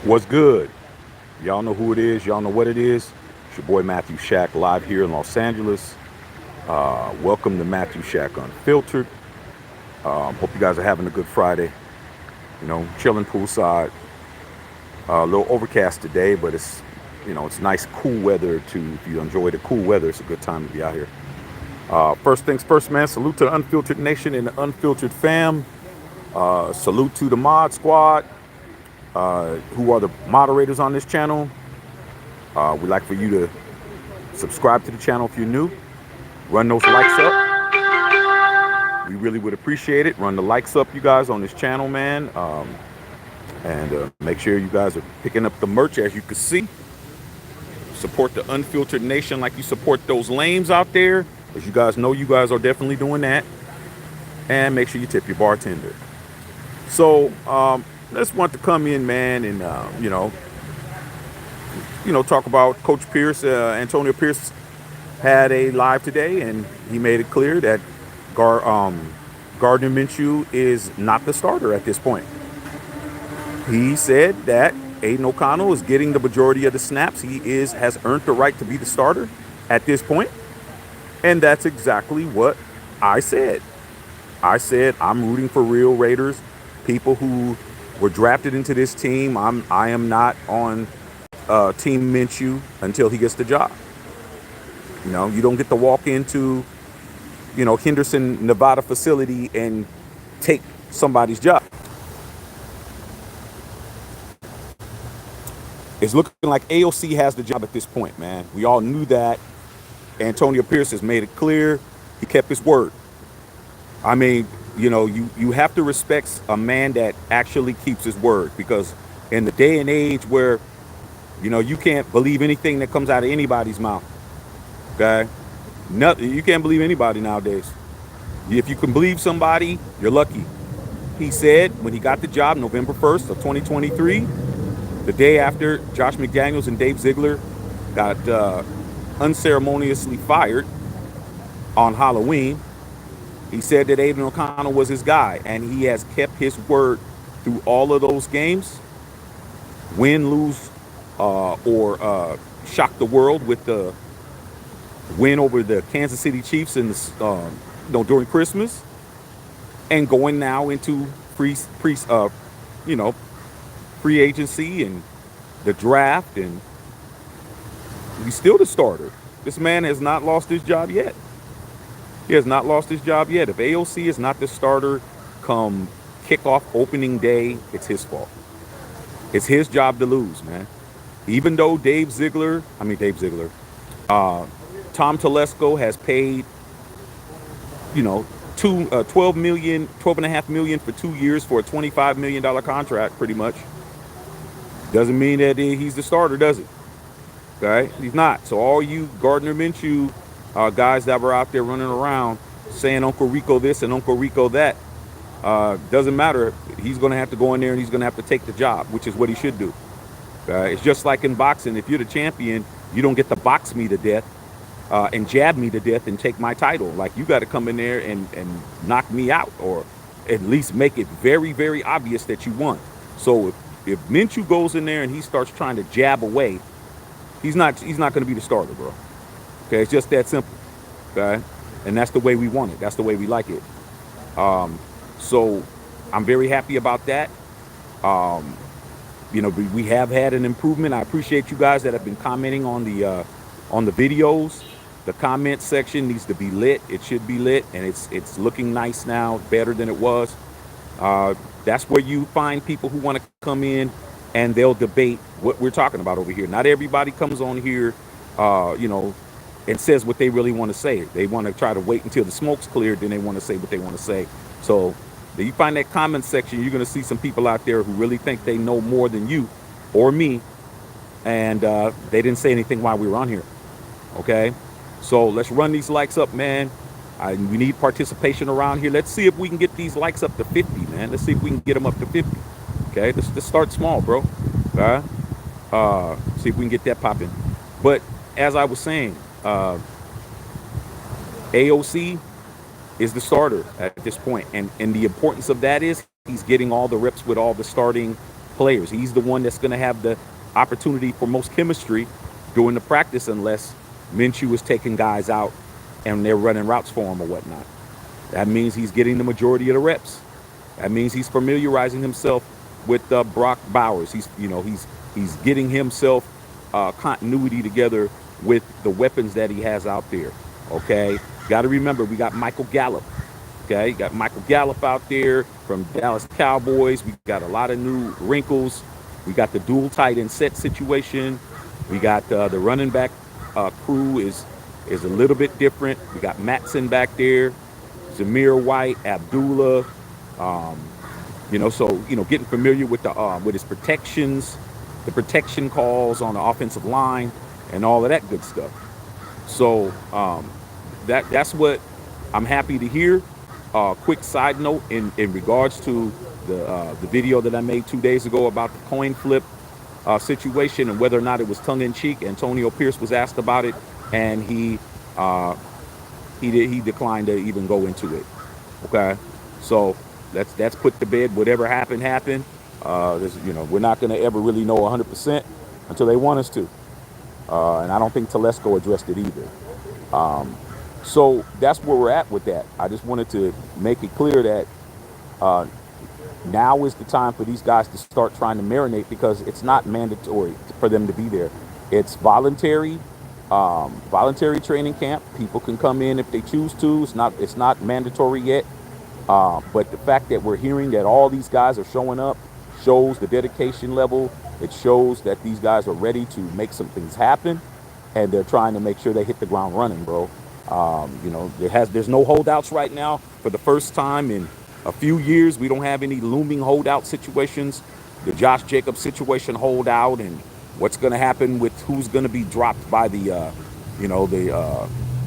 What's good? Y'all know who it is. Y'all know what it is. It's your boy Matthew Shack live here in Los Angeles. Welcome to Matthew Shack Unfiltered. Hope you guys are having a good Friday. You know, chilling poolside. A little overcast today, but it's nice cool weather too. If you enjoy the cool weather, it's a good time to be out here. First things first, man. Salute to the Unfiltered Nation and the Unfiltered fam. Salute to the Mod Squad, who are the moderators on this channel. We'd like for you to subscribe to the channel if you're new. Run those likes up. We really would appreciate it. Run the likes up, you guys, on this channel, man. And make sure you guys are picking up the merch, as you can see. Support the Unfiltered Nation like you support those lames out there. As you guys know, you guys are definitely doing that. And make sure you tip your bartender. So, let's want to come in, man, and, talk about Coach Pierce. Antonio Pierce had a live today, and he made it clear that Gardner Minshew is not the starter at this point. He said that Aidan O'Connell is getting the majority of the snaps. He has earned the right to be the starter at this point. And that's exactly what I said. I said I'm rooting for real Raiders, people who were drafted into this team. I am not on Team Minshew until he gets the job. You know, you don't get to walk into, Henderson, Nevada facility and take somebody's job. It's looking like AOC has the job at this point, man. We all knew that. Antonio Pierce has made it clear. He kept his word. I mean, you have to respect a man that actually keeps his word, because in the day and age where, you can't believe anything that comes out of anybody's mouth. Okay? Nothing. You can't believe anybody nowadays. If you can believe somebody, you're lucky. He said when he got the job November 1st of 2023, the day after Josh McDaniels and Dave Ziegler got unceremoniously fired on Halloween, he said that Aidan O'Connell was his guy, and he has kept his word through all of those games. Win, lose, or shock the world with the win over the Kansas City Chiefs in during Christmas, and going now into free agency and the draft, and he's still the starter. This man has not lost his job yet. He has not lost his job yet. If AOC is not the starter come kickoff opening day, it's his fault. It's his job to lose, man. Even though Tom Telesco has paid, $12.5 million for 2 years for a $25 million contract, pretty much. Doesn't mean that he's the starter, does it? Okay, he's not. So all you Gardner Minshew guys that were out there running around saying Uncle Rico this and Uncle Rico that, doesn't matter. He's going to have to go in there and he's going to have to take the job, which is what he should do. It's just like in boxing. If you're the champion, you don't get to box me to death and jab me to death and take my title. Like, you got to come in there and knock me out, or at least make it very, very obvious that you won. So if Minshew goes in there and he starts trying to jab away, he's not going to be the starter, bro. Okay, it's just that simple. Okay, and that's the way we want it. That's the way we like it. So I'm very happy about that. We have had an improvement. I appreciate you guys that have been commenting on the videos. The comment section needs to be lit. It should be lit, and it's looking nice now, better than it was. That's where you find people who want to come in and they'll debate what we're talking about over here. Not everybody comes on here, and says what they really want to say. They want to try to wait until the smoke's cleared, then they want to say what they want to say. So you find that comment section, you're going to see some people out there who really think they know more than you or me, and they didn't say anything while we were on here. Okay, so let's run these likes up, man. We need participation around here. Let's see if we can get these likes up to 50, man. Let's see if we can get them up to 50. Okay, let's start small, bro. See if we can get that popping. But as I was saying, AOC is the starter at this point, and the importance of that is he's getting all the reps with all the starting players. He's the one that's going to have the opportunity for most chemistry during the practice, unless Minshew is taking guys out and they're running routes for him or whatnot. That means he's getting the majority of the reps. That means he's familiarizing himself with Brock Bowers. He's getting himself continuity together with the weapons that he has out there. Okay, got to remember we got Michael Gallup. Okay, you got Michael Gallup out there from Dallas Cowboys. We got a lot of new wrinkles. We got the dual tight end set situation. We got the running back crew is a little bit different. We got Matson back there, Zamir White, Abdullah. Getting familiar with with his protections, the protection calls on the offensive line, and all of that good stuff. So that's what I'm happy to hear. Quick side note in regards to the video that I made 2 days ago about the coin flip situation and whether or not it was tongue-in-cheek. Antonio Pierce was asked about it, and he declined to even go into it. Okay, so that's put to bed. Whatever happened. We're not going to ever really know 100% until they want us to, and I don't think Telesco addressed it either. So that's where we're at with that. I just wanted to make it clear that now is the time for these guys to start trying to marinate, because it's not mandatory for them to be there. It's voluntary training camp. People can come in if they choose to. It's not mandatory yet. But the fact that we're hearing that all these guys are showing up shows the dedication level. It shows that these guys are ready to make some things happen, and they're trying to make sure they hit the ground running, bro. There's no holdouts right now. For the first time in a few years, we don't have any looming holdout situations. The Josh Jacobs situation holdout, and what's going to happen with who's going to be dropped by the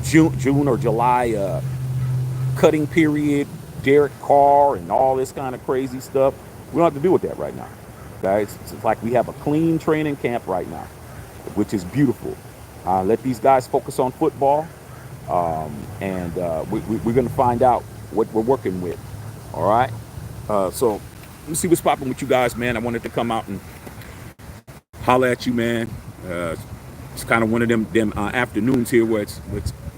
June or July cutting period, Derek Carr and all this kind of crazy stuff. We don't have to deal with that right now. Okay? It's like we have a clean training camp right now, which is beautiful. Let these guys focus on football. And we're going to find out what we're working with. All right. So let me see what's popping with you guys, man. I wanted to come out and holler at you, man. It's kind of one of them afternoons here where it's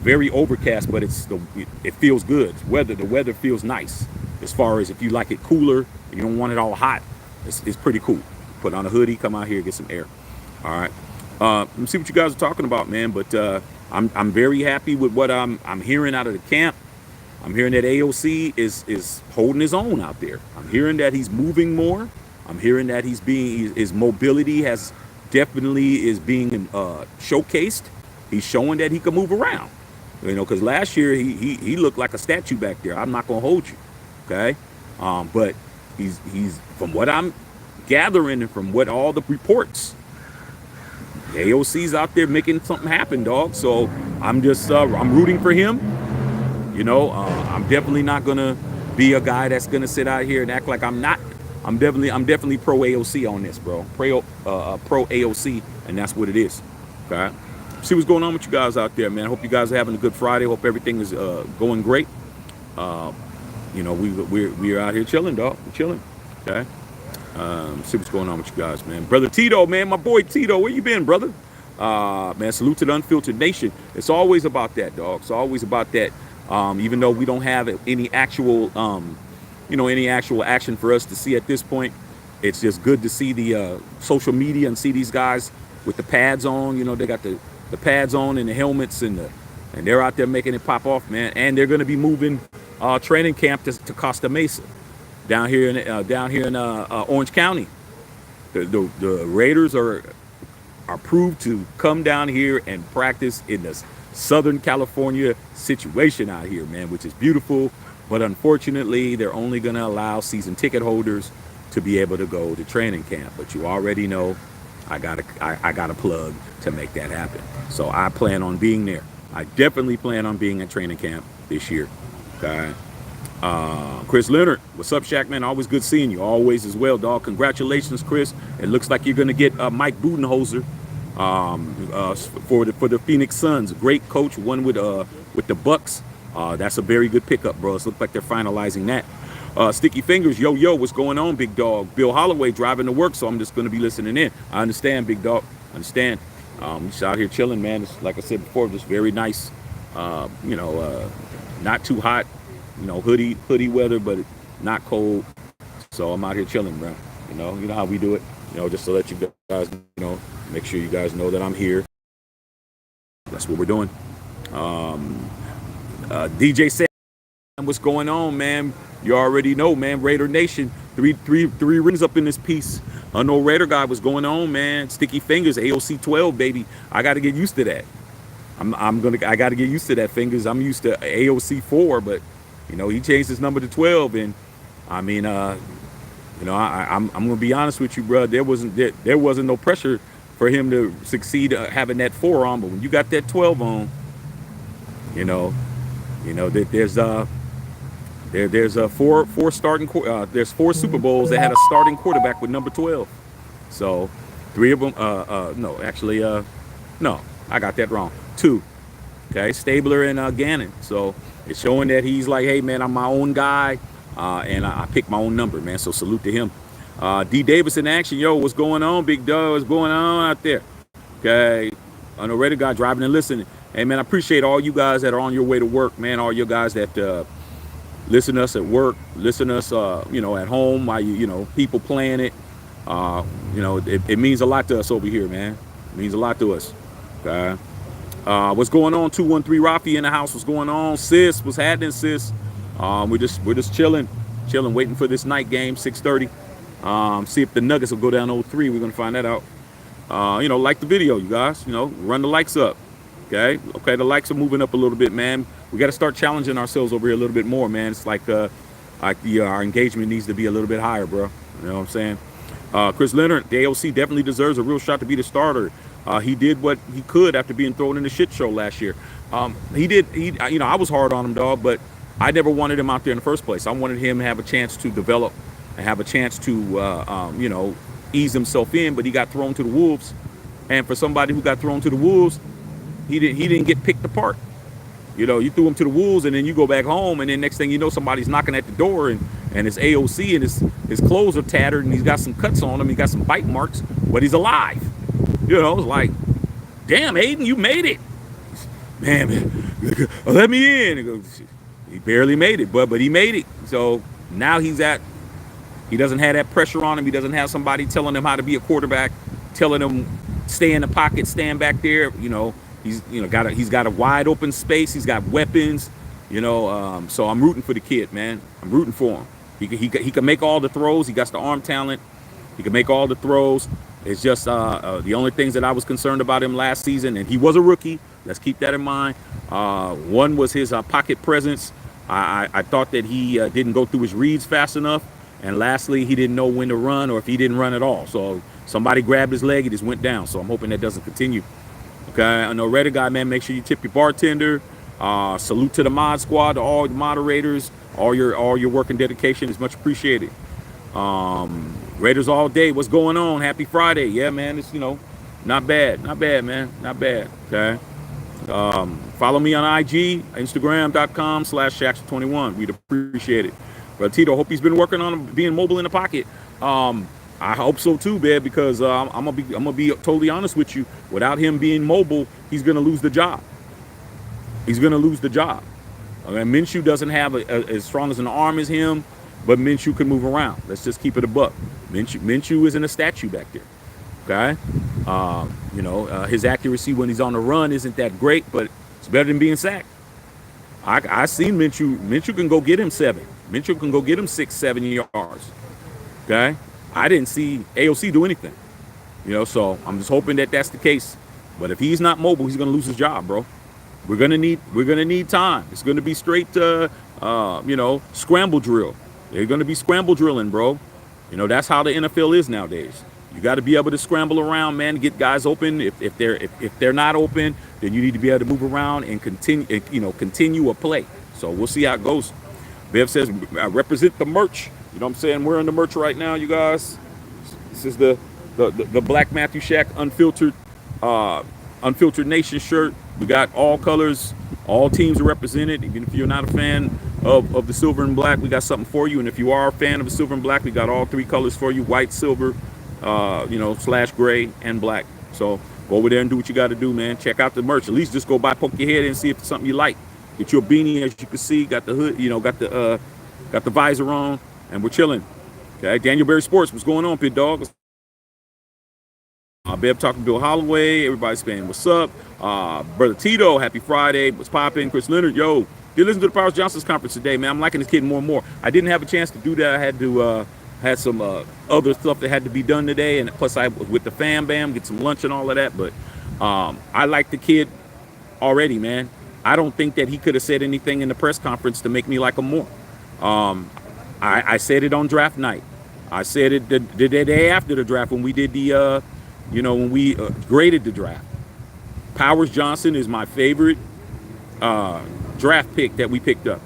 very overcast, but it feels good. The weather feels nice. As far as if you like it cooler, you don't want it all hot. It's pretty cool. Put on a hoodie, come out here, get some air. All right. Let me see what you guys are talking about, man. But I'm very happy with what I'm hearing out of the camp. I'm hearing that AOC is holding his own out there. I'm hearing that he's moving more. I'm hearing that his mobility is being showcased. He's showing that he can move around. Because last year he looked like a statue back there. I'm not gonna hold you, okay? But he's from what I'm gathering and from what all the reports, AOC's out there making something happen, dog. So I'm just I'm rooting for him. I'm definitely not gonna be a guy that's gonna sit out here and act like I'm not. I'm definitely pro AOC on this, bro. Pro AOC, and that's what it is. Okay. See what's going on with you guys out there, man. Hope you guys are having a good Friday. Hope everything is going great. We're out here chilling, dog. We're chilling. Okay. See what's going on with you guys, man. Brother Tito, man, my boy Tito, where you been, brother? Man, salute to the Unfiltered Nation. It's always about that, dog. It's always about that. Even though we don't have any actual action for us to see at this point, it's just good to see the social media and see these guys with the pads on. They got the pads on and the helmets and they're out there making it pop off, man. And they're going to be moving training camp to Costa Mesa down here in Orange County. The Raiders are approved to come down here and practice in the Southern California situation out here, man, which is beautiful. But unfortunately, they're only going to allow season ticket holders to be able to go to training camp. But you already know I got a plug to make that happen. So I plan on being there. I definitely plan on being at training camp this year. Okay. Chris Leonard, what's up, Shaq, man? Always good seeing you. Always as well, dog. Congratulations, Chris. It looks like you're going to get Mike Budenholzer for the Phoenix Suns. Great coach, one with the Bucks. That's a very good pickup, bro. It looks like they're finalizing that. Sticky Fingers, yo, what's going on, big dog? Bill Holloway driving to work, so I'm just going to be listening in. I understand, big dog. I understand. Just out here chilling, man. It's, like I said before, just very nice. Not too hot. Hoodie weather, but not cold. So I'm out here chilling, bro. You know how we do it. Just to let you guys, make sure you guys know that I'm here. That's what we're doing. DJ Sam, what's going on, man? You already know, man. Raider Nation, three rings up in this piece. I know Raider guy, what's going on, man? Sticky Fingers, AOC 12, baby. I got to get used to that. I got to get used to that, Fingers. I'm used to AOC 4, but he changed his number to 12, and I mean, I'm gonna be honest with you, bro. There wasn't no pressure for him to succeed having that 4 on, but when you got that 12 on, there's four starting there's 4 Super Bowls that had a starting quarterback with number 12. So 3 of them no, I got that wrong. 2. Okay, Stabler and Gannon. So it's showing that he's like, hey man, I'm my own guy, and I picked my own number, man. So salute to him. D Davis in action, yo, what's going on, big dog? What's going on out there? Okay, I know Raider guy driving and listening. Hey man, I appreciate all you guys that are on your way to work, man. All you guys that listen to us at work, listen to us, at home while people playing it. It means a lot to us over here, man. It means a lot to us. Okay. What's going on? 213 Rafi in the house. What's going on, sis? What's happening, sis? We're just chilling, waiting for this night game, 6:30. See if the Nuggets will go down 0-3. We're gonna find that out. Like the video, you guys. Run the likes up. Okay. The likes are moving up a little bit, man. We got to start challenging ourselves over here a little bit more, man. It's like our engagement needs to be a little bit higher, bro. You know what I'm saying? Chris Leonard, the AOC definitely deserves a real shot to be the starter. He did what he could after being thrown in the shit show last year. I was hard on him, dog, but I never wanted him out there in the first place. I wanted him to have a chance to develop and have a chance to, ease himself in, but he got thrown to the wolves. And for somebody who got thrown to the wolves, he didn't get picked apart. You threw him to the wolves, and then you go back home, and then next thing you know, somebody's knocking at the door, and it's AOC, and his clothes are tattered, and he's got some cuts on him, he got some bite marks, but he's alive. It's like, damn, Aidan, you made it. Man, let me in. He barely made it, but he made it. So now he doesn't have that pressure on him. He doesn't have somebody telling him how to be a quarterback, telling him stay in the pocket, stand back there. He's got a wide open space. He's got weapons. So I'm rooting for the kid, man. I'm rooting for him. He can make all the throws. He got the arm talent. He can make all the throws. It's just the only things that I was concerned about him last season, and he was a rookie. Let's keep that in mind. One was his pocket presence. I thought that he didn't go through his reads fast enough. And lastly, he didn't know when to run or if he didn't run at all. So somebody grabbed his leg, he just went down. So I'm hoping that doesn't continue. Okay, I know Reddit guy, man, make sure you tip your bartender. Salute to the mod squad, to all the moderators. All your work and dedication is much appreciated. Raiders all day. What's going on? Happy Friday. Yeah, man, it's, not bad, man. Not bad. Okay. Follow me on IG, Instagram.com/Shaxter21. We'd appreciate it. But Tito, hope he's been working on being mobile in the pocket. I hope so too, man, because I'm gonna be totally honest with you. Without him being mobile, he's gonna lose the job. Minshew doesn't have as strong as an arm as him, but Minshew can move around. Let's just keep it a buck. Minshew isn't a statue back there. Okay, his accuracy when he's on the run isn't that great, but it's better than being sacked. I seen Minshew. Minshew can go get him 7. Minshew can go get him 6-7 yards. Okay, I didn't see AOC do anything. So I'm just hoping that that's the case. But if he's not mobile, he's gonna lose his job, bro. We're gonna need time. It's gonna be straight, scramble drill. They're gonna be scramble drilling, bro. That's how the NFL is nowadays. You got to be able to scramble around, man, to get guys open. If they're not open, then you need to be able to move around and continue a play. So we'll see how it goes. Bev says, I represent the merch. You know what I'm saying? We're in the merch right now, you guys. This is the Black Matthew Shack Unfiltered Nation shirt. We got all colors, all teams are represented. Even if you're not a fan of the silver and black, we got something for you. And if you are a fan of the silver and black, we got all three colors for you: white, silver, / gray and black. So go over there and do what you got to do, man. Check out the merch. At least just go by, poke your head in, and see if it's something you like. Get your beanie, as you can see. Got the hood, got the visor on, and we're chilling. Okay, Daniel Berry Sports, what's going on, big dog? Bev talking to Bill Holloway. Everybody's saying what's up. Brother Tito, happy Friday. What's popping? Chris Leonard, yo. Did listen to the Powers Johnson's conference today, man. I'm liking this kid more and more. I didn't have a chance to do that. I had to had some other stuff that had to be done today, and plus I was with the fam bam, get some lunch and all of that. But I like the kid already, man. I don't think that he could have said anything in the press conference to make me like him more. I said it on draft night. I said it the day after the draft when we did the when we graded the draft. Powers Johnson is my favorite draft pick that we picked up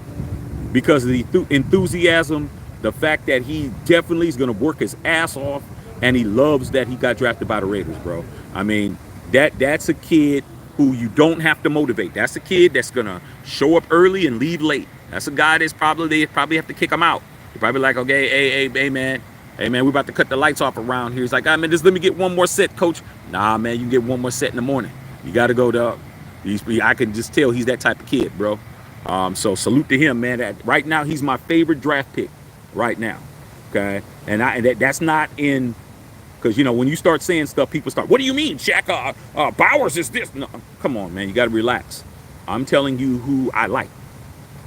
because of the enthusiasm, the fact that he definitely is going to work his ass off, and he loves that he got drafted by the Raiders, bro. I mean, that's a kid who you don't have to motivate. That's a kid that's going to show up early and leave late. That's a guy that's they probably have to kick him out. They're probably like, okay, hey, man. Hey, man, we about to cut the lights off around here. He's like, man, just let me get one more set, coach. Nah, man, you can get one more set in the morning. You got to go, dog. I can just tell he's that type of kid, bro. So salute to him, man. Right now, he's my favorite draft pick right now, okay? And that's not in, because, when you start saying stuff, people start, what do you mean, Shaq? Bowers is this? No, come on, man. You got to relax. I'm telling you who I like.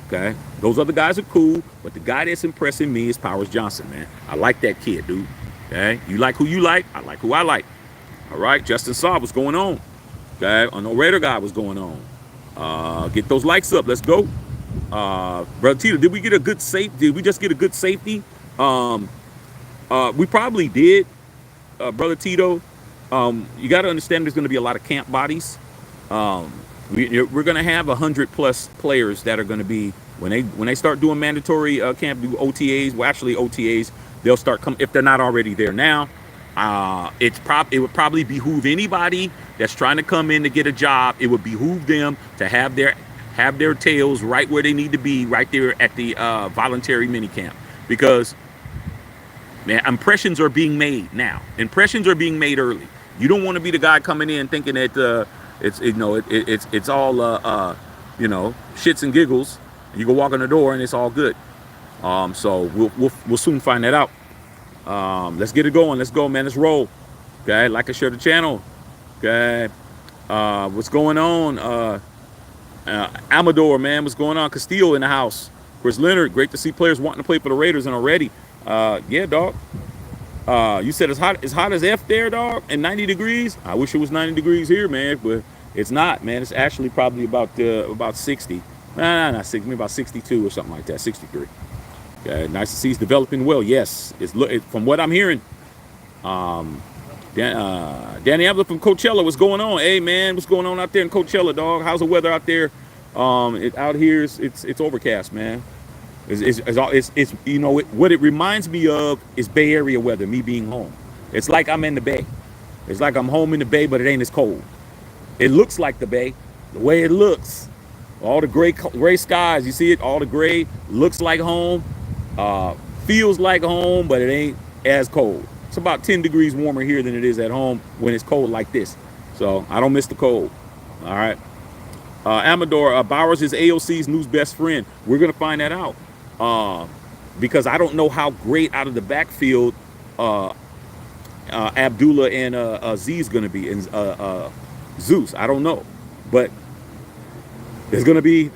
Okay, those other guys are cool, but the guy that's impressing me is Powers Johnson, man. I like that kid, dude. Okay, you like who you like, I like who I like. All right, Justin Saab, what's going on? Okay, on the Raider guy, what's going on? Get those likes up. Let's go. Brother Tito, did we get a good safety? Did we just get a good safety? We probably did, Brother Tito. You got to understand there's going to be a lot of camp bodies. We're going to have 100+ players that are going to be, when they start doing mandatory camp, do OTAs. Well, actually OTAs, they'll start coming if they're not already there now. It would probably behoove anybody that's trying to come in to get a job. It would behoove them to have their tails right where they need to be, right there at the voluntary minicamp, because man, impressions are being made now. Impressions are being made early. You don't want to be the guy coming in thinking that it's all shits and giggles. You go walk in the door and it's all good. So we'll soon find that out. Let's get it going. Let's go, man. Let's roll. Okay, like and share the channel. Okay, what's going on? Amador, man, what's going on? Castillo in the house. Chris Leonard, great to see players wanting to play for the Raiders and already. Yeah, dog. You said it's hot as F there, dog, and 90 degrees. I wish it was 90 degrees here, man, but it's not, man. It's actually probably about 60. Not 60, maybe about 62 or something like that, 63. Okay, nice to see he's developing well. Yes, from what I'm hearing. Danny Abler from Coachella, what's going on? Hey, man, what's going on out there in Coachella, dog? How's the weather out there? Out here, it's overcast, man. It's what it reminds me of is Bay Area weather, me being home. It's like I'm in the Bay. It's like I'm home in the Bay, but it ain't as cold. It looks like the Bay, the way it looks. All the gray skies, you see it? All the gray looks like home, feels like home, but it ain't as cold. It's about 10 degrees warmer here than it is at home when it's cold like this. So I don't miss the cold. All right. Amador, Bowers is AOC's new best friend. We're going to find that out. Because I don't know how great out of the backfield Abdullah and Z is going to be, and Zeus. I don't know, but there's going to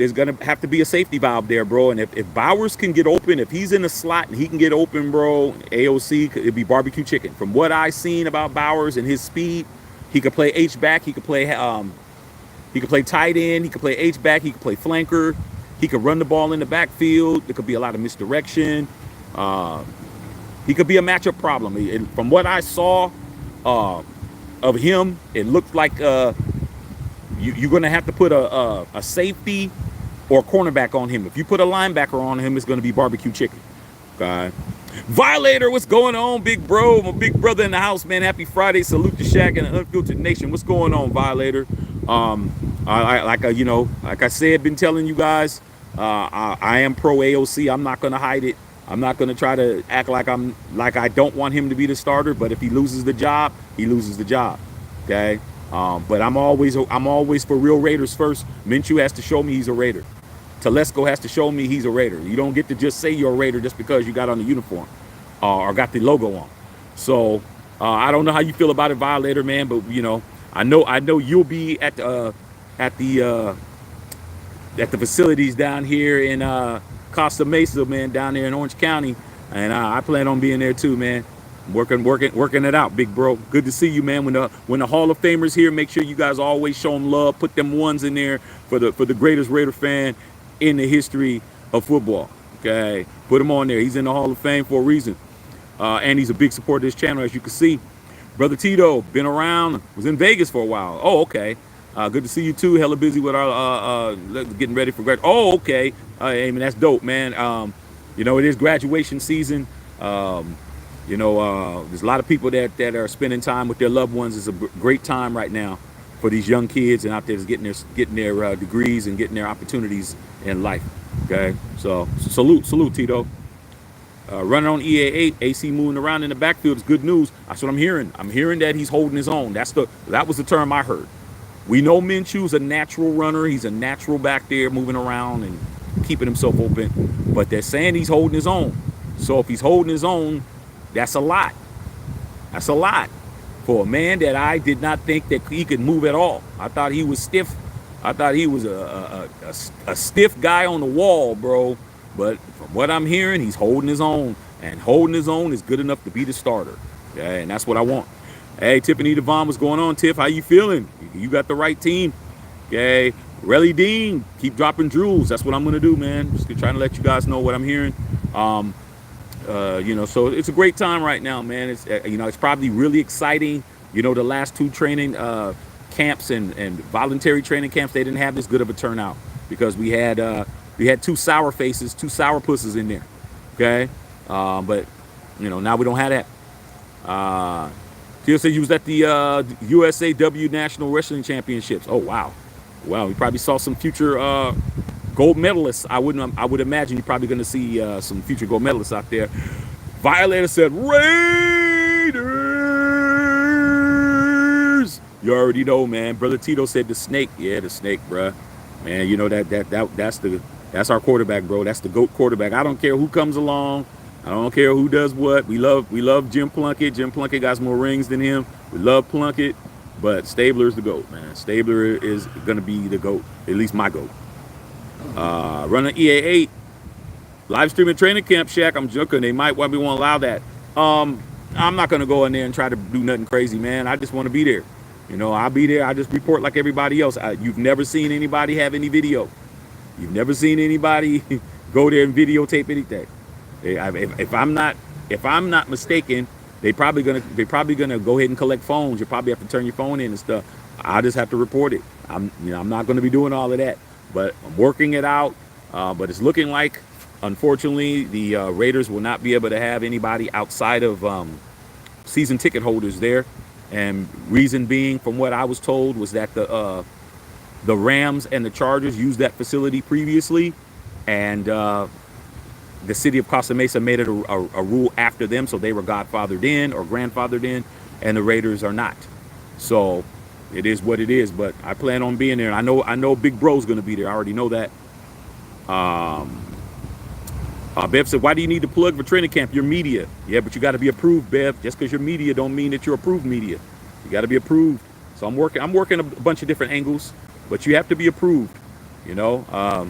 have to be a safety valve there, bro. And if Bowers can get open, if he's in the slot and he can get open, bro, AOC, it'd be barbecue chicken. From what I've seen about Bowers and his speed, he could play H back, he could play tight end, he could play H back, he could play flanker. He could run the ball in the backfield. There could be a lot of misdirection. He could be a matchup problem. From what I saw of him, it looked like you're going to have to put a safety or a cornerback on him. If you put a linebacker on him, it's going to be barbecue chicken. Okay. Violator, what's going on, big bro? My big brother in the house, man. Happy Friday. Salute to Shaq and the Unfiltered Nation. What's going on, Violator? Like I said, been telling you guys, I am pro AOC. I'm not going to hide it. I'm not going to try to act like I don't want him to be the starter. But if he loses the job, he loses the job. Okay. But I'm always for real Raiders first. Minshew has to show me he's a Raider. Telesco has to show me he's a Raider. You don't get to just say you're a Raider just because you got on the uniform or got the logo on. So I don't know how you feel about it, Violator, man. But I know you'll be at the facilities down here in Costa Mesa, man, down there in Orange County, and I plan on being there too, man. Working it out, big bro. Good to see you, man. When the Hall of Famers here, make sure you guys always show them love. Put them ones in there for the greatest Raider fan in the history of football. Okay, put him on there. He's in the Hall of Fame for a reason, and he's a big supporter of this channel, as you can see. Brother Tito, been around, was in Vegas for a while. Oh, okay. Good to see you too. Hella busy with our getting ready for grad. Oh, okay. Hey, man, that's dope, man. It is graduation season. There's a lot of people that are spending time with their loved ones. It's a great time right now for these young kids and out there getting their degrees and getting their opportunities in life. Okay, so salute, Tito. Running on EA8, AC moving around in the backfield is good news. That's what I'm hearing. I'm hearing that he's holding his own. That was the term I heard. We know Minshew's a natural runner. He's a natural back there moving around and keeping himself open. But they're saying he's holding his own. So if he's holding his own, that's a lot. That's a lot for a man that I did not think that he could move at all. I thought he was stiff. I thought he was a stiff guy on the wall, bro. But from what I'm hearing, he's holding his own. And holding his own is good enough to be the starter. Okay, and that's what I want. Hey, Tiffany Devon, what's going on, Tiff? How you feeling? You got the right team. Okay. Relly Dean, keep dropping jewels. That's what I'm going to do, man. Just trying to let you guys know what I'm hearing. So it's a great time right now, man. It's probably really exciting. The last two training camps and voluntary training camps, they didn't have this good of a turnout because we had two sour faces, two sour pusses in there. Okay. But now we don't have that. TLC, you was at the USAW National Wrestling Championships. Oh, wow. Wow, we probably saw some future gold medalists. I would imagine you're probably going to see some future gold medalists out there. Violator said, Raiders! You already know, man. Brother Tito said the snake. Yeah, the snake, bruh. Man, that's our quarterback, bro. That's the GOAT quarterback. I don't care who comes along. I don't care who does what. We love Jim Plunkett. Jim Plunkett got more rings than him. We love Plunkett, but Stabler's the GOAT, man. Stabler is gonna be the GOAT, at least my GOAT. Running EA8, live streaming training camp, Shaq. I'm joking. They might want to allow that. I'm not gonna go in there and try to do nothing crazy, man. I just want to be there. I'll be there. I just report like everybody else. You've never seen anybody have any video. You've never seen anybody go there and videotape anything. If I'm not mistaken, they probably gonna go ahead and collect phones. You probably have to turn your phone in and stuff. I just have to report it. I'm not going to be doing all of that, but I'm working it out. But it's looking like, unfortunately, the Raiders will not be able to have anybody outside of season ticket holders there. And reason being, from what I was told, was that the Rams and the Chargers used that facility previously, and the city of Costa Mesa made it a rule after them, so they were godfathered in or grandfathered in, and the Raiders are not. So it is what it is. But I plan on being there. I know Big Bro's going to be there. I already know that. Bev said, "Why do you need to plug for training camp? You're media." Yeah, but you got to be approved, Bev. Just because you're media don't mean that you're approved media. You got to be approved. So I'm working a bunch of different angles, but you have to be approved. I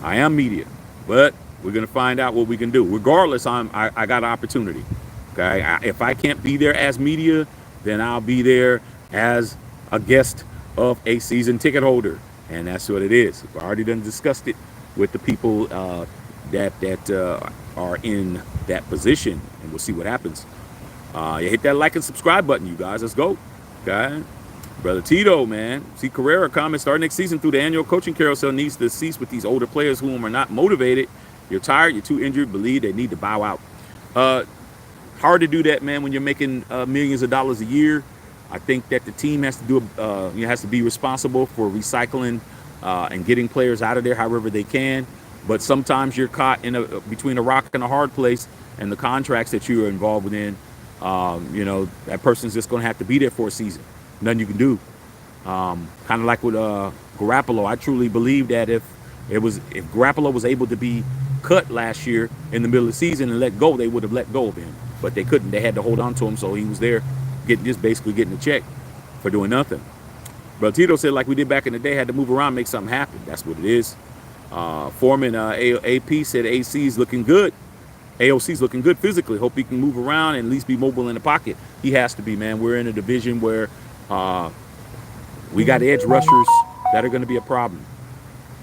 am media, but we're gonna find out what we can do. Regardless, I got an opportunity. Okay, if I can't be there as media, then I'll be there as a guest of a season ticket holder, and that's what it is. We've already done discussed it with the people that are in that position, and we'll see what happens. You hit that like and subscribe button, you guys. Let's go. Okay, Brother Tito, man. See Carrera comments, start next season through the annual coaching carousel needs to cease with these older players whom are not motivated. You're tired, you're too injured, believe they need to bow out. Hard to do that, man, when you're making millions of dollars a year. I think that the team has to has to be responsible for recycling and getting players out of there however they can. But sometimes you're caught in between a rock and a hard place, and the contracts that you are involved in, that person's just going to have to be there for a season. Nothing you can do. Kind of like with Garoppolo. I truly believe that if Garoppolo was able to be cut last year in the middle of the season and let go, they would have let go of him. But they couldn't. They had to hold on to him, so he was there, basically getting a check for doing nothing. But Tito said, like we did back in the day, had to move around, make something happen. That's what it is. Foreman AP said AC's looking good. AOC's looking good physically. Hope he can move around and at least be mobile in the pocket. He has to be, man. We're in a division where we got edge rushers that are going to be a problem.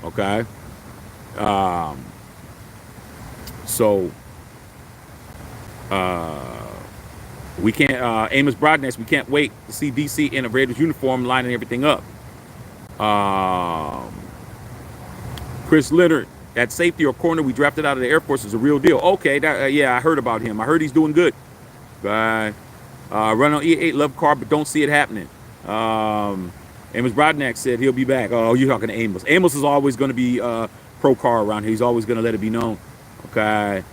Okay. We can't, Amos Broadness, we can't wait to see DC in a Raiders uniform lining everything up. Chris Leonard, at safety or corner we drafted out of the Air Force is a real deal. Okay, yeah, I heard about him. I heard he's doing good. Run on E8, love car, but don't see it happening. Amos Broadnack said he'll be back. Oh, you're talking to Amos. Amos is always going to be pro car around here. He's always going to let it be known. Okay.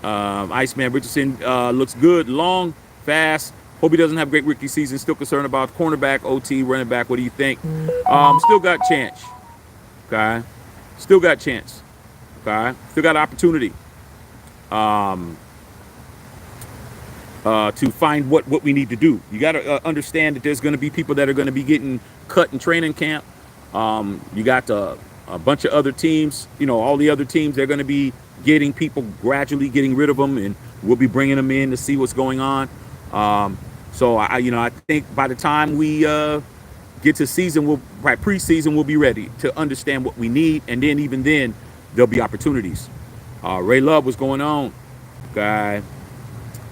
Iceman Richardson looks good, long, fast. Hope he doesn't have a great rookie season. Still concerned about cornerback, OT, running back. What do you think? Still got chance. Okay. Still got chance. Okay. Still got opportunity. To find what we need to do. You got to understand that there's going to be people that are going to be getting cut in training camp. You got a bunch of other teams, all the other teams, they're going to be getting people, gradually getting rid of them, and we'll be bringing them in to see what's going on. So I think by the time we get to season, preseason, we'll be ready to understand what we need, and then even then there'll be opportunities. Ray Love, what's going on? Okay.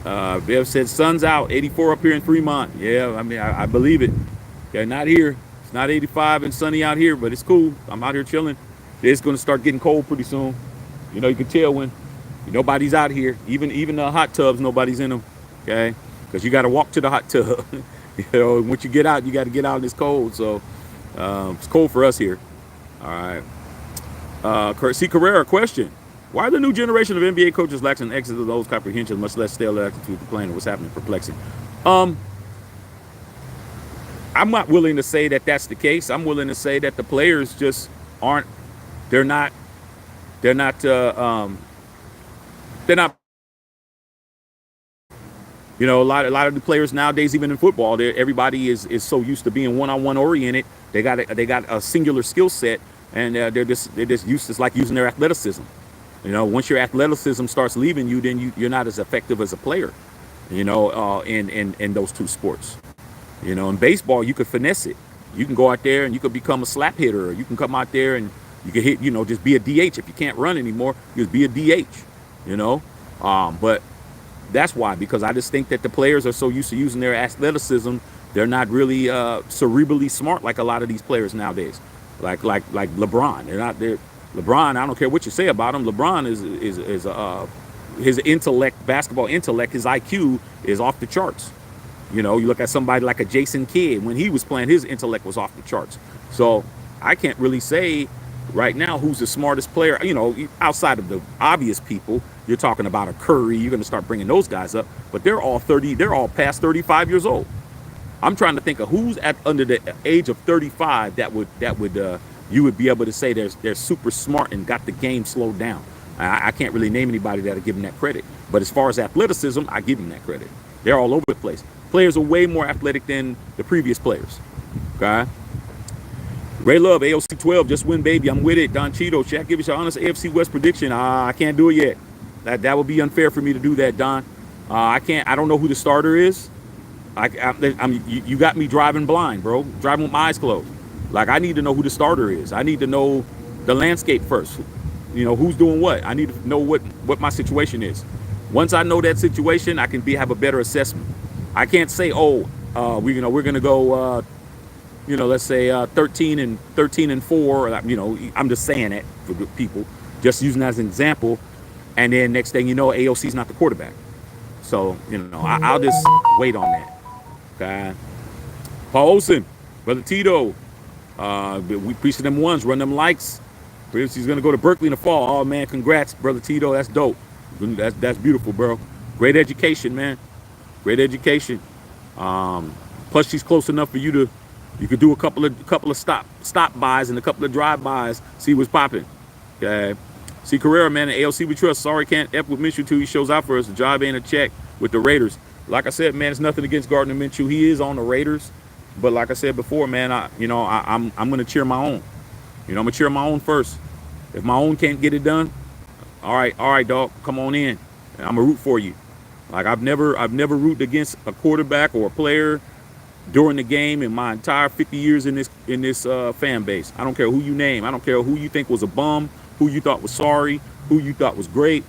Bev said sun's out, 84 up here in Fremont. Yeah, I mean, I believe it. Okay, not here. It's not 85 and sunny out here, but it's cool. I'm out here chilling. It's going to start getting cold pretty soon. You can tell when nobody's out here. Even the hot tubs, nobody's in them. Okay, because you got to walk to the hot tub. Once you get out, you got to get out and it's cold. So it's cold for us here. All right. C. Carrera, question. Why are the new generation of NBA coaches lacking X's of those comprehension, much less stale attitude to playing? What's happening? Perplexing. I'm not willing to say that that's the case. I'm willing to say that the players just aren't. They're not. A lot of the players nowadays, even in football, everybody is so used to being one-on-one oriented. They got a singular skill set, and they're just used to like using their athleticism. Once your athleticism starts leaving you, then you're not as effective as a player, in those two sports. In baseball, you could finesse it. You can go out there and you could become a slap hitter, or you can come out there and you can hit, just be a DH. If you can't run anymore, just be a DH, but that's why, because I just think that the players are so used to using their athleticism, they're not really cerebrally smart like a lot of these players nowadays, like LeBron. LeBron, I don't care what you say about him. LeBron is his intellect, basketball intellect, his IQ is off the charts. You look at somebody like a Jason Kidd. When he was playing, his intellect was off the charts. So I can't really say right now who's the smartest player. Outside of the obvious people, you're talking about a Curry. You're going to start bringing those guys up, but they're all past 35 years old. I'm trying to think of who's under the age of 35 that would you would be able to say they're super smart and got the game slowed down. I can't really name anybody that'll give them that credit. But as far as athleticism, I give them that credit. They're all over the place. Players are way more athletic than the previous players. Okay. Ray Love, AOC 12, just win, baby. I'm with it. Don Cheeto, Shaq, give us your honest AFC West prediction. I can't do it yet. That would be unfair for me to do that, Don. I can't. I don't know who the starter is. You got me driving blind, bro. Driving with my eyes closed. Like, I need to know who the starter is. I need to know the landscape first. Who's doing what. I need to know what my situation is. Once I know that situation, I can have a better assessment. I can't say, we're going to go, let's say 13 and 4. I'm just saying it for the people, just using that as an example. And then next thing you know, AOC's not the quarterback. So, I'll just wait on that. Okay. Paul Olsen, Brother Tito, we preach to them ones, run them likes. He's gonna go to Berkeley in the fall. Oh man, congrats, brother Tito. That's dope. That's beautiful, bro. Great education, man. Great education. Plus, she's close enough for you to, you could do a couple of stop buys and a couple of drive bys. See what's popping. Okay. See Carrera, man. The ALC we trust. Sorry, can't F with Minshew till he shows out for us. The job ain't a check with the Raiders. Like I said, man, it's nothing against Gardner Minshew. He is on the Raiders, but like I said before, man, I'm gonna cheer my own. I'm gonna cheer my own first. If my own can't get it done, all right, dog, come on in. I'm gonna root for you. Like I've never rooted against a quarterback or a player during the game in my entire 50 years in this fan base. I don't care who you name. I don't care who you think was a bum, who you thought was sorry, who you thought was great.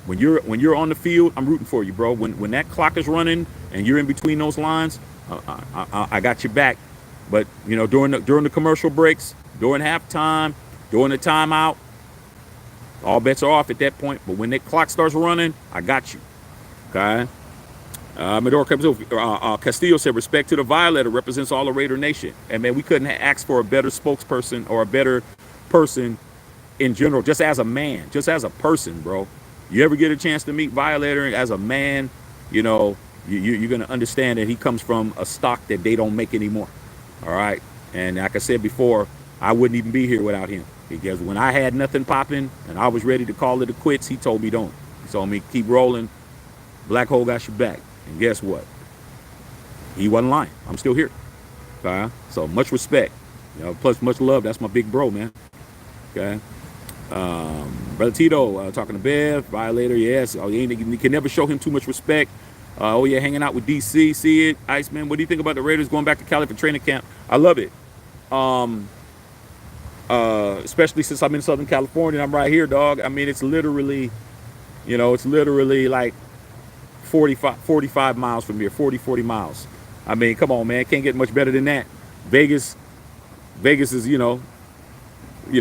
When you're on the field, I'm rooting for you, bro. When that clock is running and you're in between those lines, I got your back. But during the commercial breaks, during halftime, during the timeout, all bets are off at that point. But when that clock starts running, I got you. Okay. Medora Castillo said, respect to the Violator, represents all the Raider Nation. And man, we couldn't ask for a better spokesperson or a better person in general, just as a man, just as a person, bro. You ever get a chance to meet Violator as a man, you're going to understand that he comes from a stock that they don't make anymore. All right. And like I said before, I wouldn't even be here without him, because when I had nothing popping and I was ready to call it a quits, he told me don't. He told me keep rolling. Black Hole got your back. And guess what? He wasn't lying. I'm still here. Okay? So much respect. Plus much love. That's my big bro, man. Okay. Brother Tito talking to Bev, Violator, yes. Oh, you can never show him too much respect. Oh yeah, hanging out with DC, see it. Iceman, what do you think about the Raiders going back to Cali for training camp? I love it. Especially since I'm in Southern California and I'm right here, dog. I mean, it's literally like 45 miles from here, 40 miles. I mean, come on, man. Can't get much better than that. Vegas is,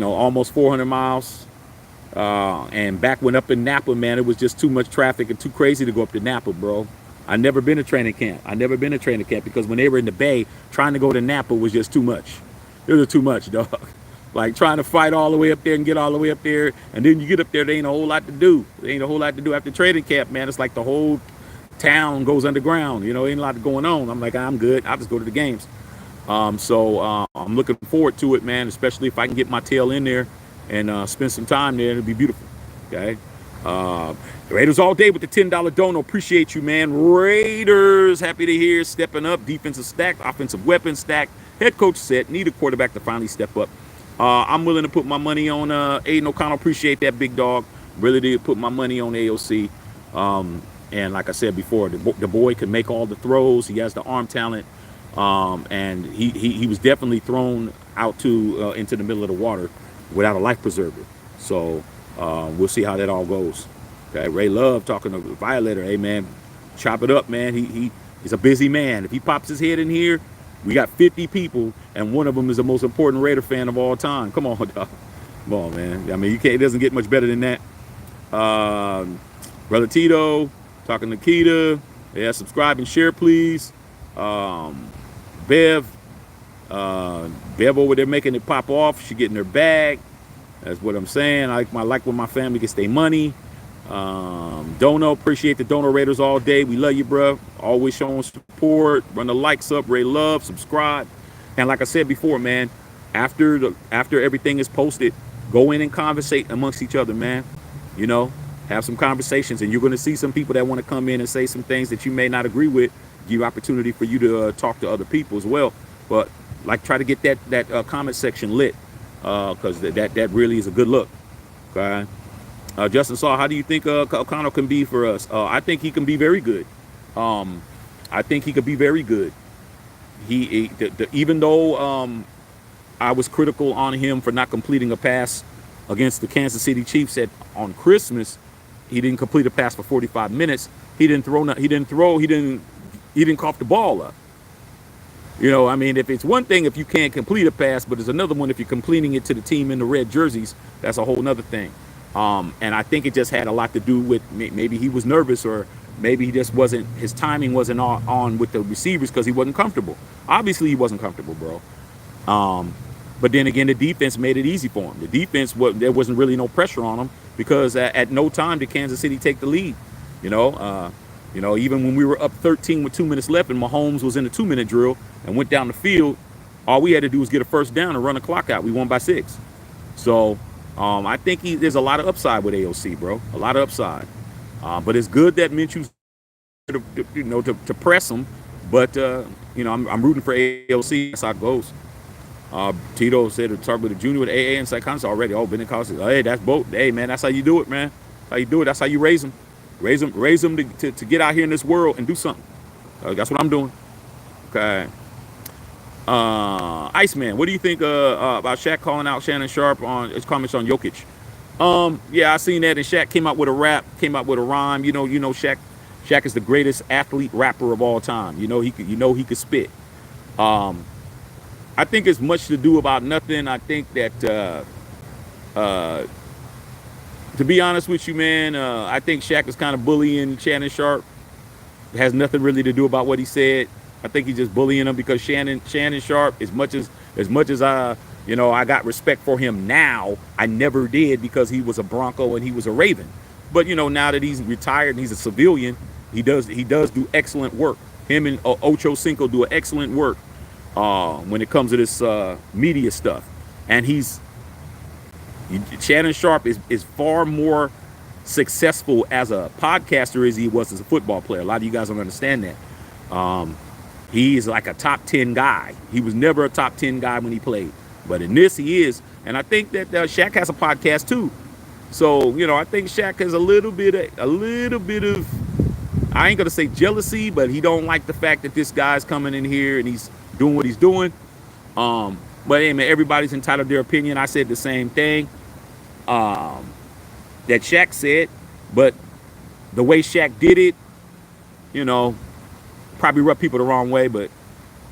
almost 400 miles. And back when up in Napa, man, it was just too much traffic and too crazy to go up to Napa, bro. I never been to training camp. Because when they were in the Bay, trying to go to Napa was just too much. It was too much, dog. Like trying to fight all the way up there and get all the way up there. And then you get up there, there ain't a whole lot to do. After training camp, man. It's like the whole town goes underground. Ain't a lot going on. I'm like, I'm good. I'll just go to the games. So I'm looking forward to it, man, especially if I can get my tail in there and spend some time there. It'll be beautiful. Okay. The Raiders all day with the $10 dono. Appreciate you, man. Raiders, happy to hear. Stepping up. Defensive stacked. Offensive weapons stacked. Head coach said, need a quarterback to finally step up. I'm willing to put my money on Aidan O'Connell. Appreciate that, big dog. Really did put my money on AOC. And like I said before, the boy can make all the throws. He has the arm talent. And he was definitely thrown out into the middle of the water without a life preserver. So we'll see how that all goes. Okay, Ray Love talking to Violator. Hey, man, chop it up, man. He's a busy man. If he pops his head in here, we got 50 people, and one of them is the most important Raider fan of all time. Come on, dog. Come on, man. I mean, it doesn't get much better than that. Brother Tito talking to Keita. Yeah, subscribe and share, please. Bev over there making it pop off. She getting her bag. That's what I'm saying. I like when my family gets their money. Dono, appreciate the Dono Raiders all day. We love you, bro. Always showing support. Run the likes up. Ray love. Subscribe. And like I said before, man, after everything is posted, go in and conversate amongst each other, man. Have some conversations, and you're going to see some people that want to come in and say some things that you may not agree with. Give opportunity for you to talk to other people as well. But try to get that comment section lit, because that really is a good look. Okay. Justin Saw, how do you think O'Connell can be for us? I think he can be very good. I think he could be very good. Even though I was critical on him for not completing a pass against the Kansas City Chiefs on Christmas, he didn't complete a pass for 45 minutes. He didn't cough the ball up. I mean, if it's one thing if you can't complete a pass, but it's another one if you're completing it to the team in the red jerseys, that's a whole nother thing. And I think it just had a lot to do with maybe he was nervous, or maybe his timing wasn't on with the receivers because he wasn't comfortable. Obviously he wasn't comfortable, bro. But then again, the defense made it easy for him. The defense, there wasn't really no pressure on him because at no time did Kansas City take the lead. You know, even when we were up 13 with 2 minutes left and Mahomes was in a 2-minute drill and went down the field, all we had to do was get a first down and run the clock out. We won by 6. So I think there's a lot of upside with AOC, bro. A lot of upside. But it's good that Minshew's, to press him. But, I'm rooting for AOC. That's how it goes. Tito said to talk with the junior with AA and psychology already. Oh, Bennett Collins. Hey, that's both. Hey, man, that's how you do it, man. That's how you do it. That's how you raise them. Raise them to get out here in this world and do something. That's what I'm doing. Okay. Iceman, what do you think about Shaq calling out Shannon Sharp on his comments on Jokic? Yeah, I seen that, and Shaq came out with a rap, came out with a rhyme. You know, Shaq is the greatest athlete rapper of all time. He could spit. I think it's much to do about nothing. I think that, to be honest with you, man, I think Shaq is kind of bullying Shannon Sharp. It has nothing really to do about what he said. I think he's just bullying him because Shannon Sharp, as much as I got respect for him now, I never did because he was a Bronco and he was a Raven. But now that he's retired and he's a civilian, he does do excellent work. Him and Ocho Cinco do excellent work when it comes to this media stuff. And Shannon Sharp is far more successful as a podcaster as he was as a football player. A lot of you guys don't understand that. He's like a top 10 guy. He was never a top 10 guy when he played, but in this he is. And I think that Shaq has a podcast too. So I think Shaq has a little bit of I ain't gonna say jealousy, but he don't like the fact that this guy's coming in here and he's doing what he's doing. But hey, man, everybody's entitled to their opinion. I said the same thing that Shaq said, but the way Shaq did it, probably rubbed people the wrong way. But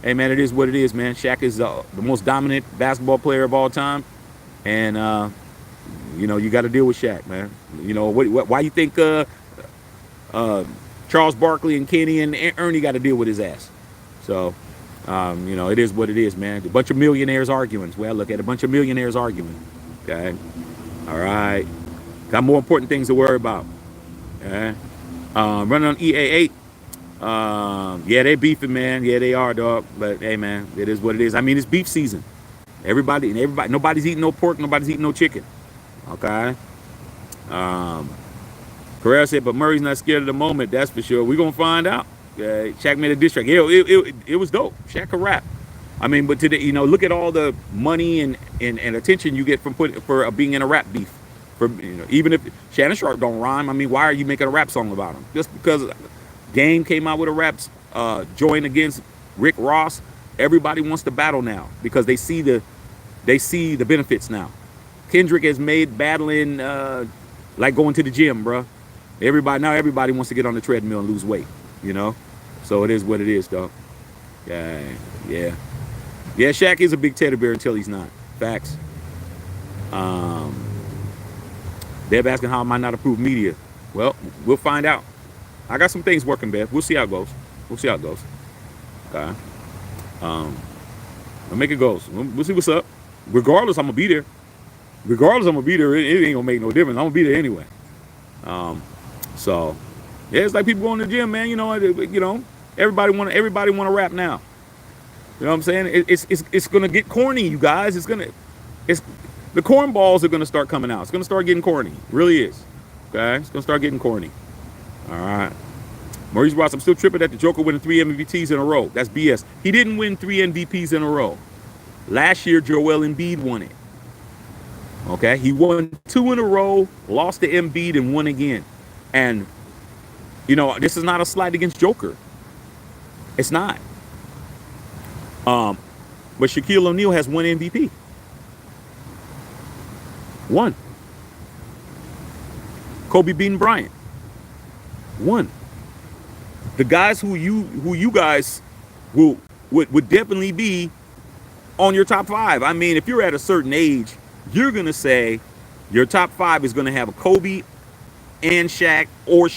hey, man, it is what it is, man. Shaq is the most dominant basketball player of all time, and you got to deal with Shaq, man. Why you think Charles Barkley and Kenny and Ernie got to deal with his ass? So it is what it is, man. A bunch of millionaires arguing. Well, look at a bunch of millionaires arguing. Okay, all right. Got more important things to worry about. Okay, running on EA8. Yeah, they beefing, man. Yeah, they are, dog. But hey, man, it is what it is. I mean, it's beef season. Everybody, nobody's eating no pork. Nobody's eating no chicken. Okay. Carrera said, but Murray's not scared of the moment. That's for sure. We're gonna find out. Shaq made a diss track. It was dope. Shaq can rap. I mean, but today, look at all the money and attention you get for being in a rap beef. Even if Shannon Sharp don't rhyme, I mean, why are you making a rap song about him? Just because Game came out with a rap joint against Rick Ross, everybody wants to battle now because they see the benefits now. Kendrick has made battling like going to the gym, bro. Everybody wants to get on the treadmill and lose weight, So it is what it is, though. Yeah. Shaq is a big teddy bear until he's not. Facts. They're asking how am I not approved media? Well, we'll find out. I got some things working, Bev. We'll see how it goes. Okay. I'll make it goes. We'll see what's up. Regardless, I'm gonna be there. It ain't gonna make no difference. I'm gonna be there anyway. So yeah, it's like people going to the gym, man. Everybody want to rap now. You know what I'm saying? It's gonna get corny, you guys. The cornballs are gonna start coming out. It's gonna start getting corny. It really is. Okay, it's gonna start getting corny. All right. Maurice Ross, I'm still tripping that the Joker winning 3 MVPs in a row. That's BS. He didn't win 3 MVPs in a row. Last year, Joel Embiid won it. Okay, he won 2 in a row, lost to Embiid, and won again. And this is not a slight against Joker. It's not. But Shaquille O'Neal has 1 MVP. 1. Kobe beating Bryant. 1. The guys who you guys would definitely be on your top 5. I mean, if you're at a certain age, you're gonna say your top 5 is gonna have a Kobe and Shaq or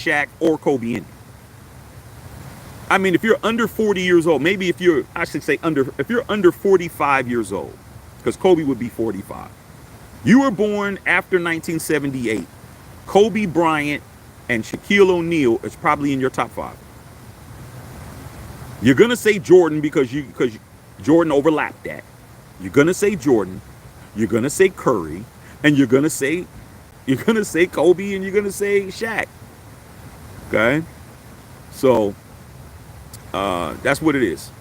Kobe in it. I mean, if you're under 40 years old, maybe if you're under 45 years old, because Kobe would be 45. You were born after 1978. Kobe Bryant and Shaquille O'Neal is probably in your top 5. You're gonna say Jordan because Jordan overlapped that. You're gonna say Jordan. You're gonna say Curry, and you're gonna say Kobe, and you're gonna say Shaq. Okay, so that's what it is.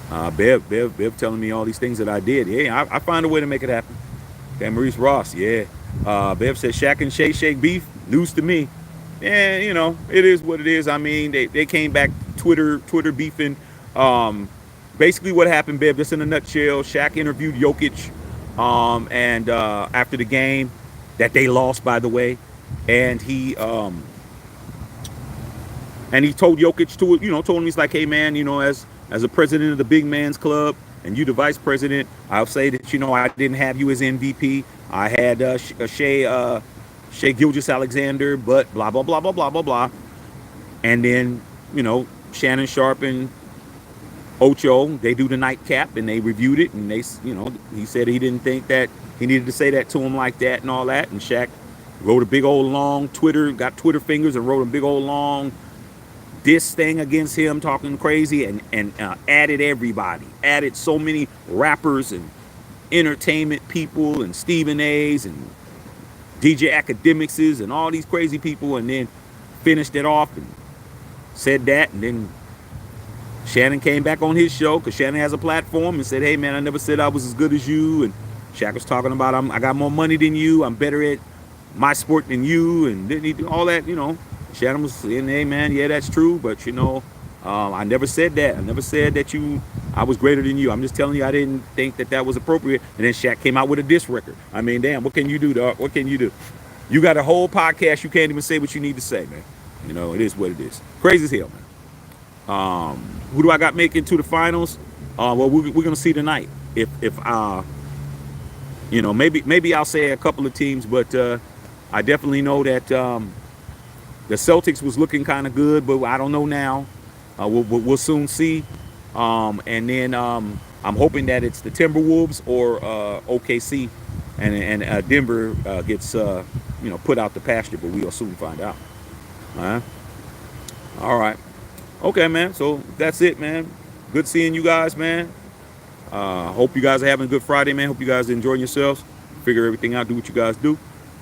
Bev telling me all these things that I did. Yeah, I find a way to make it happen. Okay, Maurice Ross. Yeah, Bev said Shaq and Shay Shake beef. News to me. Yeah, you know, it is what it is. I mean, they came back Twitter beefing. Basically what happened, Bev, just in a nutshell, Shaq interviewed Jokic and after the game that they lost, by the way, and he told Jokic told him, he's like, hey man, as a president of the big man's club and you the vice president, I'll say that I didn't have you as MVP. I had Shea Gilgeous-Alexander, but blah blah blah blah blah blah blah. And then Shannon Sharp and Ocho, they do the nightcap and they reviewed it, and he said he didn't think that he needed to say that to him like that and all that. And Shaq wrote a big old long got Twitter fingers and wrote a big old long diss thing against him, talking crazy, and added so many rappers and entertainment people and Stephen A's and DJ Academics and all these crazy people, and then finished it off and said that. And then Shannon came back on his show, because Shannon has a platform, and said, hey man, I never said I was as good as you. And Shaq was talking about I got more money than you, I'm better at my sport than you, and then he do all that. Shannon was saying, hey man, yeah, that's true, but I never said that. I never said that I was greater than you. I'm just telling you I didn't think that was appropriate. And then Shaq came out with a diss record. I mean, damn, what can you do, dog? What can you do? You got a whole podcast, you can't even say what you need to say, man. It is what it is. Crazy as hell, man. Who do I got making to the finals? Well, we're gonna see tonight. If maybe I'll say a couple of teams, but I definitely know that the Celtics was looking kind of good, but I don't know now. We'll soon see. And then I'm hoping that it's the Timberwolves or OKC, and Denver gets put out the pasture, but we'll soon find out. All right. Okay, man. So that's it, man. Good seeing you guys, man. Hope you guys are having a good Friday, man. Hope you guys are enjoying yourselves. Figure everything out. Do what you guys do.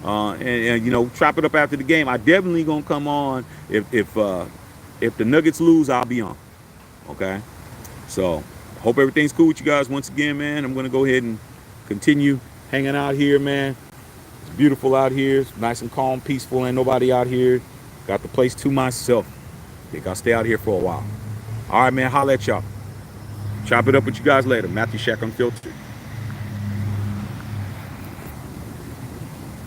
And chop it up after the game. I definitely gonna come on if the Nuggets lose. I'll be on. Okay. So hope everything's cool with you guys. Once again, man, I'm gonna go ahead and continue hanging out here, man. It's beautiful out here. It's nice and calm, peaceful. Ain't nobody out here. Got the place to myself. I think I'll stay out here for a while. All right, man. Holla at y'all. Chop it up with you guys later. Matthew Shaq Unfiltered.